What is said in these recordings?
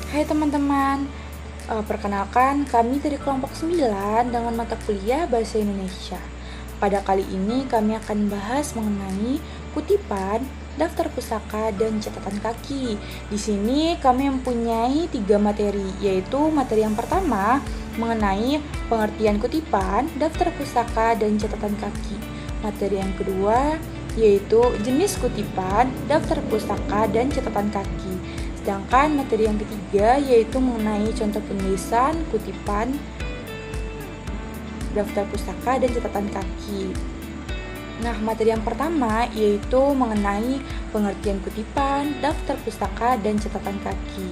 Hai teman-teman, perkenalkan kami dari kelompok 9 dengan mata kuliah Bahasa Indonesia. Pada kali ini kami akan bahas mengenai kutipan, daftar pustaka, dan catatan kaki. Di sini kami mempunyai 3 materi, yaitu materi yang pertama mengenai pengertian kutipan, daftar pustaka, dan catatan kaki. Materi yang kedua yaitu jenis kutipan, daftar pustaka, dan catatan kaki. Sedangkan materi yang ketiga yaitu mengenai contoh penulisan, kutipan, daftar pustaka, dan catatan kaki. Nah, materi yang pertama yaitu mengenai pengertian kutipan, daftar pustaka, dan catatan kaki.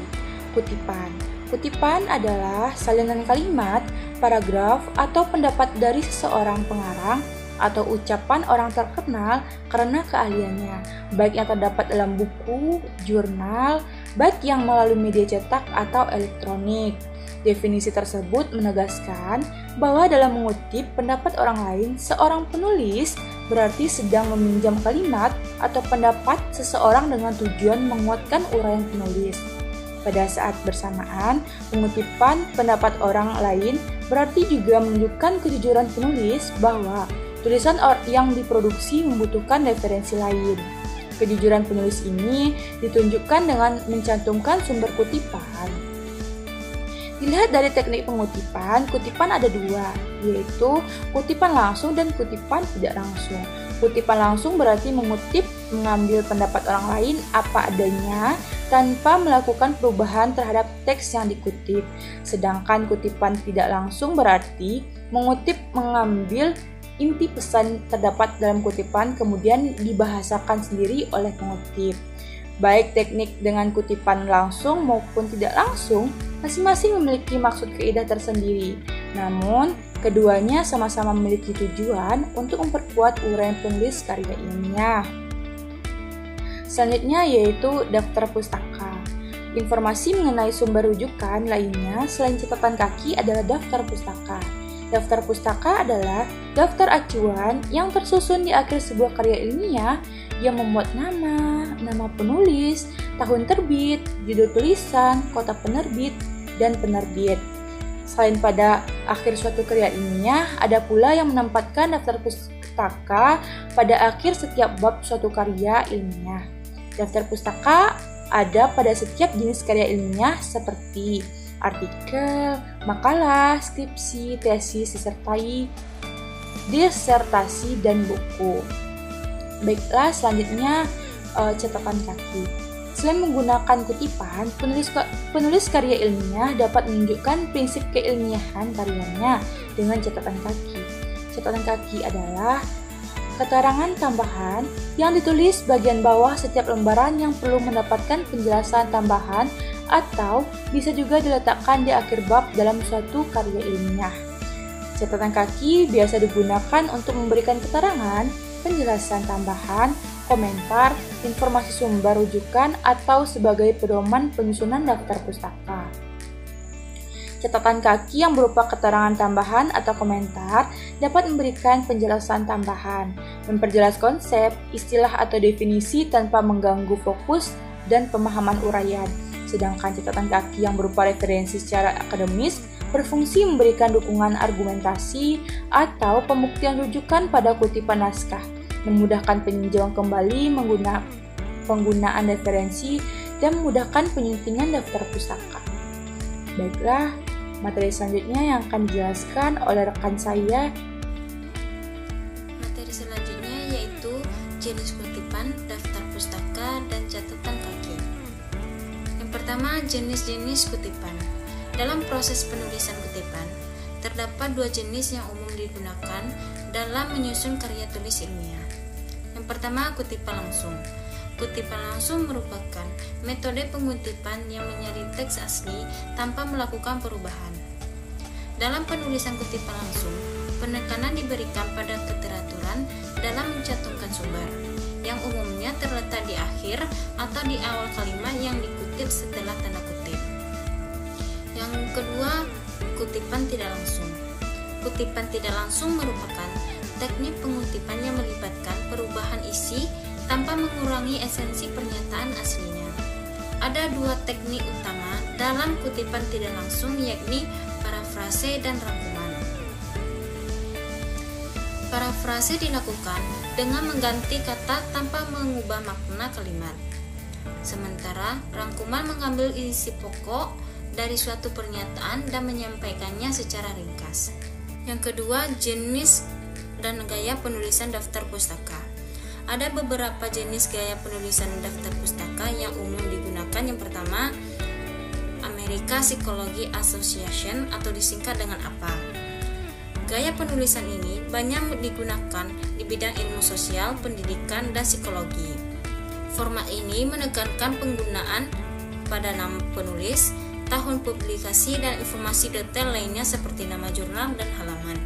Kutipan. Kutipan adalah salinan kalimat, paragraf, atau pendapat dari seseorang pengarang atau ucapan orang terkenal karena keahliannya, baik yang terdapat dalam buku, jurnal, baik yang melalui media cetak atau elektronik. Definisi tersebut menegaskan bahwa dalam mengutip pendapat orang lain, seorang penulis berarti sedang meminjam kalimat atau pendapat seseorang dengan tujuan menguatkan uraian penulis. Pada saat bersamaan, pengutipan pendapat orang lain berarti juga menunjukkan kejujuran penulis bahwa tulisan yang diproduksi membutuhkan referensi lain. Kejujuran penulis ini ditunjukkan dengan mencantumkan sumber kutipan. Dilihat dari teknik pengutipan, kutipan ada dua, yaitu kutipan langsung dan kutipan tidak langsung. Kutipan langsung berarti mengambil pendapat orang lain apa adanya tanpa melakukan perubahan terhadap teks yang dikutip. Sedangkan kutipan tidak langsung berarti mengambil inti pesan terdapat dalam kutipan kemudian dibahasakan sendiri oleh pengutip. Baik teknik dengan kutipan langsung maupun tidak langsung masing-masing memiliki maksud kaidah tersendiri. Namun, keduanya sama-sama memiliki tujuan untuk memperkuat uraian penulis karya ilmiah. Selanjutnya yaitu daftar pustaka. Informasi mengenai sumber rujukan lainnya selain catatan kaki adalah daftar pustaka. Daftar pustaka adalah daftar acuan yang tersusun di akhir sebuah karya ilmiah yang memuat nama penulis, tahun terbit, judul tulisan, kota penerbit, dan penerbit. Selain pada akhir suatu karya ilmiah, ada pula yang menempatkan daftar pustaka pada akhir setiap bab suatu karya ilmiah. Daftar pustaka ada pada setiap jenis karya ilmiah seperti artikel, makalah, skripsi, tesis, disertasi, dan buku. Baiklah, selanjutnya catatan kaki. Selain menggunakan kutipan, penulis karya ilmiah dapat menunjukkan prinsip keilmiahan karyanya dengan catatan kaki. Catatan kaki adalah keterangan tambahan yang ditulis bagian bawah setiap lembaran yang perlu mendapatkan penjelasan tambahan atau bisa juga diletakkan di akhir bab dalam suatu karya ilmiah. Catatan kaki biasa digunakan untuk memberikan keterangan, penjelasan tambahan, komentar, informasi sumber rujukan, atau sebagai pedoman penyusunan daftar pustaka. Catatan kaki yang berupa keterangan tambahan atau komentar dapat memberikan penjelasan tambahan, memperjelas konsep, istilah atau definisi tanpa mengganggu fokus dan pemahaman uraian. Sedangkan catatan kaki yang berupa referensi secara akademis berfungsi memberikan dukungan argumentasi atau pembuktian rujukan pada kutipan naskah, memudahkan peninjauan kembali penggunaan referensi, dan memudahkan penyuntingan daftar pustaka. Baiklah, materi selanjutnya yang akan dijelaskan oleh rekan saya. Materi selanjutnya yaitu jenis kutipan, daftar pustaka, dan catatan kaki. Yang pertama, jenis-jenis kutipan. Dalam proses penulisan kutipan, terdapat dua jenis yang umum digunakan dalam menyusun karya tulis ilmiah. Yang pertama, kutipan langsung. Kutipan langsung merupakan metode pengutipan yang menyalin teks asli tanpa melakukan perubahan. Dalam penulisan kutipan langsung, penekanan diberikan pada keteraturan dalam mencantumkan sumber, yang umumnya terletak di akhir atau di awal kalimat yang dikutip setelah tanda kutip. Yang kedua, kutipan tidak langsung. Kutipan tidak langsung merupakan teknik pengutipan yang melibatkan perubahan isi tanpa mengurangi esensi pernyataan aslinya. Ada dua teknik utama dalam kutipan tidak langsung, yakni parafrase dan rangkuman. Parafrase dilakukan dengan mengganti kata tanpa mengubah makna kalimat. Sementara rangkuman mengambil isi pokok dari suatu pernyataan dan menyampaikannya secara ringkas. Yang kedua, jenis dan gaya penulisan daftar pustaka. Ada beberapa jenis gaya penulisan daftar pustaka yang umum digunakan. Yang pertama, American Psychology Association atau disingkat dengan APA. Gaya penulisan ini banyak digunakan di bidang ilmu sosial, pendidikan, dan psikologi. Format ini menekankan penggunaan pada nama penulis, tahun publikasi, dan informasi detail lainnya seperti nama jurnal dan halaman.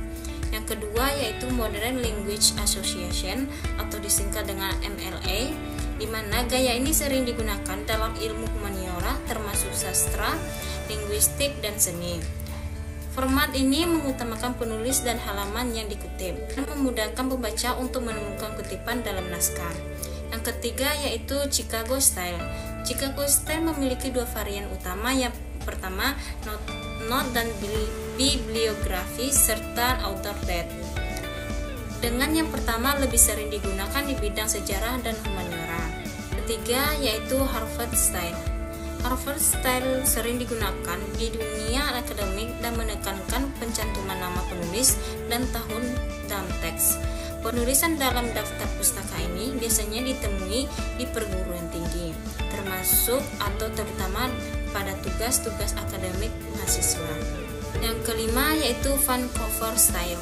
Yang kedua yaitu Modern Language Association atau disingkat dengan MLA, di mana gaya ini sering digunakan dalam ilmu humaniora termasuk sastra, linguistik, dan seni. Format ini mengutamakan penulis dan halaman yang dikutip dan memudahkan pembaca untuk menemukan kutipan dalam naskah. Yang ketiga yaitu Chicago Style. Chicago Style memiliki dua varian utama. Yang pertama, note dan bibliografi serta author date. Dengan yang pertama lebih sering digunakan di bidang sejarah dan humaniora. Ketiga yaitu Harvard Style. Harvard Style sering digunakan di dunia akademik dan menekankan pencantuman nama penulis dan tahun dalam teks. Penulisan dalam daftar pustaka ini biasanya ditemui di perguruan tinggi, termasuk atau terutama pada tugas-tugas akademik mahasiswa. Yang kelima yaitu Vancouver Style.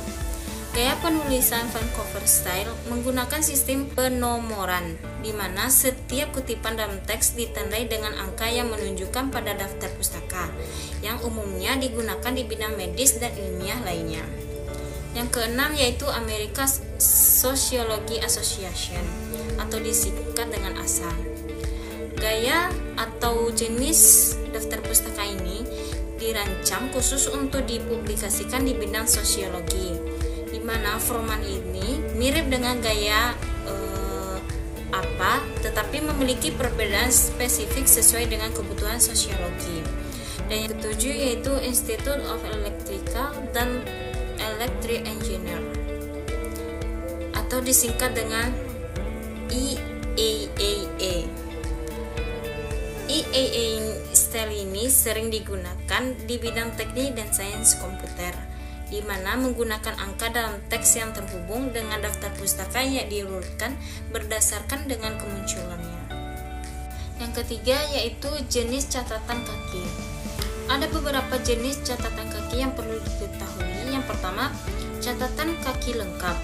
Gaya penulisan Vancouver Style menggunakan sistem penomoran, di mana setiap kutipan dalam teks ditandai dengan angka yang menunjukkan pada daftar pustaka, yang umumnya digunakan di bidang medis dan ilmiah lainnya. Yang keenam yaitu American Sociology Association atau disingkat dengan ASA. Gaya atau jenis daftar pustaka ini dirancang khusus untuk dipublikasikan di bidang sosiologi, di mana format ini mirip dengan gaya APA, tetapi memiliki perbedaan spesifik sesuai dengan kebutuhan sosiologi. Dan yang ketujuh yaitu Institute of Electrical dan Electric Engineer atau disingkat dengan IAAA. IAAA style ini sering digunakan di bidang teknik dan sains komputer, di mana menggunakan angka dalam teks yang terhubung dengan daftar pustaka yang diurutkan berdasarkan dengan kemunculannya. Yang ketiga yaitu jenis catatan kaki. Ada beberapa jenis catatan kaki yang perlu diketahui. Yang pertama, catatan kaki lengkap.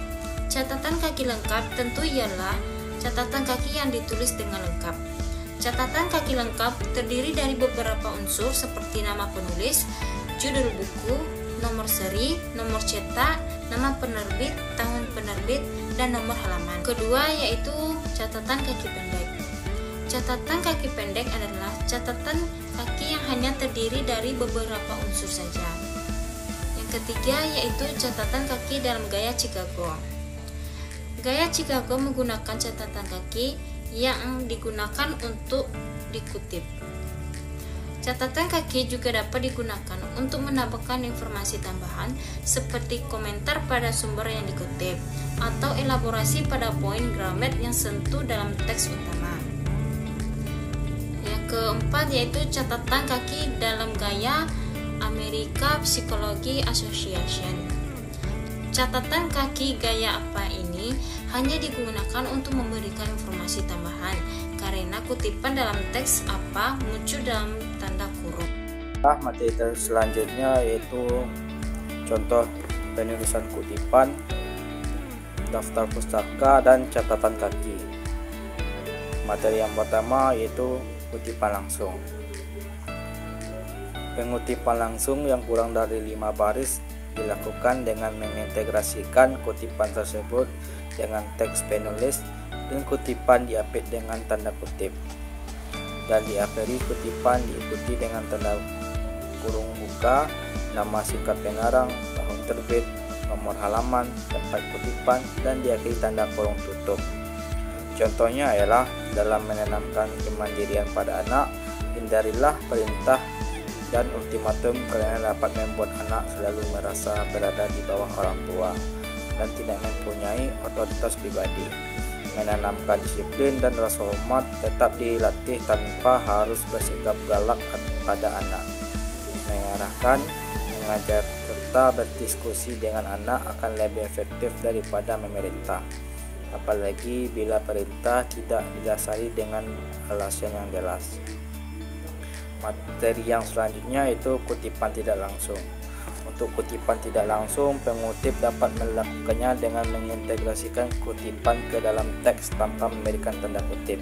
Catatan kaki lengkap tentu ialah catatan kaki yang ditulis dengan lengkap. Catatan kaki lengkap terdiri dari beberapa unsur seperti nama penulis, judul buku, nomor seri, nomor cetak, nama penerbit, tahun penerbit, dan nomor halaman. Kedua yaitu catatan kaki pendek. Catatan kaki pendek adalah catatan kaki yang hanya terdiri dari beberapa unsur saja. Yang ketiga yaitu catatan kaki dalam gaya Chicago. Gaya Chicago menggunakan catatan kaki yang digunakan untuk dikutip. Catatan kaki juga dapat digunakan untuk menambahkan informasi tambahan seperti komentar pada sumber yang dikutip atau elaborasi pada poin gramet yang sentuh dalam teks utama. Yang keempat yaitu catatan kaki dalam gaya American Psychology Association. Catatan kaki gaya apa ini hanya digunakan untuk memberikan informasi tambahan karena kutipan dalam teks apa muncul dalam tanda kurung. Materi selanjutnya yaitu contoh penulisan kutipan, daftar pustaka, dan catatan kaki. Materi yang pertama yaitu kutipan langsung. Pengutipan langsung yang kurang dari 5 baris dilakukan dengan mengintegrasikan kutipan tersebut dengan teks penulis dan kutipan diapit dengan tanda kutip, dan diakhiri kutipan diikuti dengan tanda kurung buka, nama singkat pengarang, tahun terbit, nomor halaman, tempat kutipan, dan diakhiri tanda kurung tutup. Contohnya ialah dalam menanamkan kemandirian pada anak, hindarilah perintah dan ultimatum karena dapat membuat anak selalu merasa berada di bawah orang tua dan tidak mempunyai otoritas pribadi. Menanamkan disiplin dan rasa hormat tetap dilatih tanpa harus bersikap galak pada anak. Mengarahkan, mengajar serta berdiskusi dengan anak akan lebih efektif daripada memerintah, apalagi bila perintah tidak didasari dengan alasan yang jelas. Materi yang selanjutnya yaitu kutipan tidak langsung. Untuk kutipan tidak langsung, pengutip dapat melakukannya dengan mengintegrasikan kutipan ke dalam teks tanpa memberikan tanda kutip.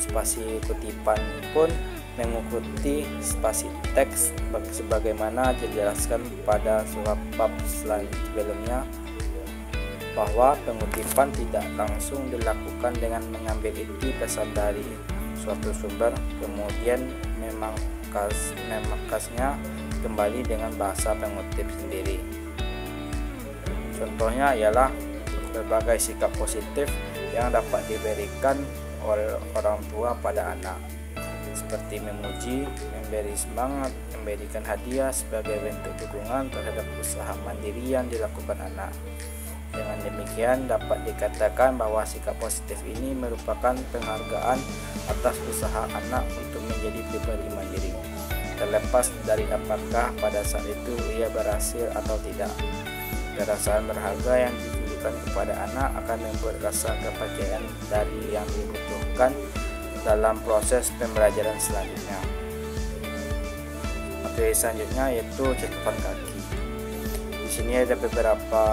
Spasi kutipan pun mengikuti spasi teks sebagaimana dijelaskan pada bab sebelumnya, bahwa pengutipan tidak langsung dilakukan dengan mengambil inti pesan dari suatu sumber, kemudian memangkasnya kembali dengan bahasa pengutip sendiri. Contohnya ialah berbagai sikap positif yang dapat diberikan oleh orang tua pada anak, seperti memuji, memberi semangat, memberikan hadiah sebagai bentuk dukungan terhadap usaha mandiri yang dilakukan anak. Dengan demikian dapat dikatakan bahwa sikap positif ini merupakan penghargaan atas usaha anak untuk menjadi pribadi mandiri, terlepas dari apakah pada saat itu ia berhasil atau tidak. Perasaan berharga yang ditujukan kepada anak akan membuat rasa kepercayaan dari yang dibutuhkan dalam proses pembelajaran selanjutnya. Materi selanjutnya yaitu catatan kaki. Di sini ada beberapa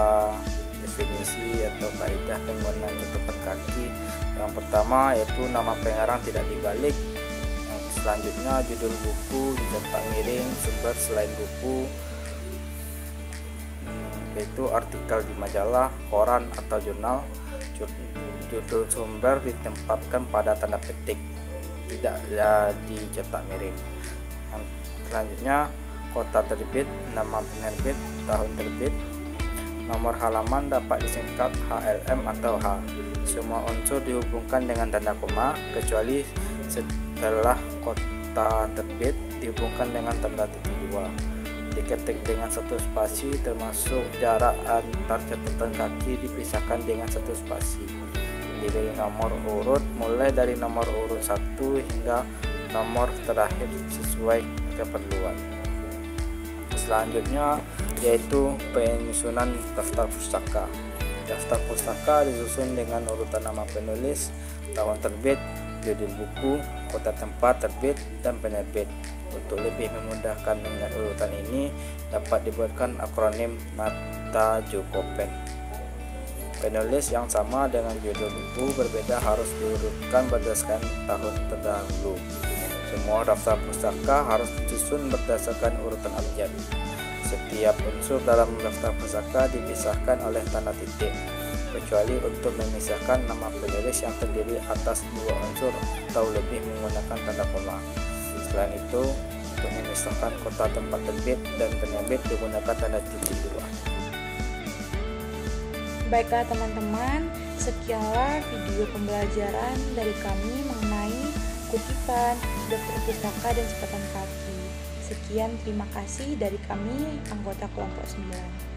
definisi atau kaidah penggunaan catatan kaki. Yang pertama yaitu nama pengarang tidak dibalik. Yang selanjutnya judul buku dicetak miring, sumber selain buku yaitu artikel di majalah, koran atau jurnal. Judul sumber ditempatkan pada tanda petik, tidak dicetak miring. Selanjutnya kota terbit, nama penerbit, tahun terbit. Nomor halaman dapat disingkat HLM atau H. Semua unsur dihubungkan dengan tanda koma kecuali setelah kota terbit dihubungkan dengan tanda titik dua. Diketik dengan satu spasi, termasuk jarak antar catatan kaki dipisahkan dengan satu spasi. Diberi nomor urut mulai dari nomor urut 1 hingga nomor terakhir sesuai keperluan. Selanjutnya yaitu penyusunan daftar pustaka. Daftar pustaka disusun dengan urutan nama penulis, tahun terbit, judul buku, kota tempat terbit, dan penerbit. Untuk lebih memudahkan mengingat urutan ini dapat dibuatkan akronim Mata Jokopen. Penulis yang sama dengan judul buku berbeda harus diurutkan berdasarkan tahun terdahulu. Semua daftar pustaka harus disusun berdasarkan urutan abjad. Setiap unsur dalam daftar pustaka dipisahkan oleh tanda titik, kecuali untuk memisahkan nama penulis yang terdiri atas dua unsur atau lebih menggunakan tanda koma. Selain itu, untuk memisahkan kota tempat terbit dan penerbit digunakan tanda titik dua. Baiklah teman-teman, sekianlah video pembelajaran dari kami mengenai kutipan, daftar pustaka, dan catatan kaki. Sekian, terima kasih dari kami, anggota kelompok 9.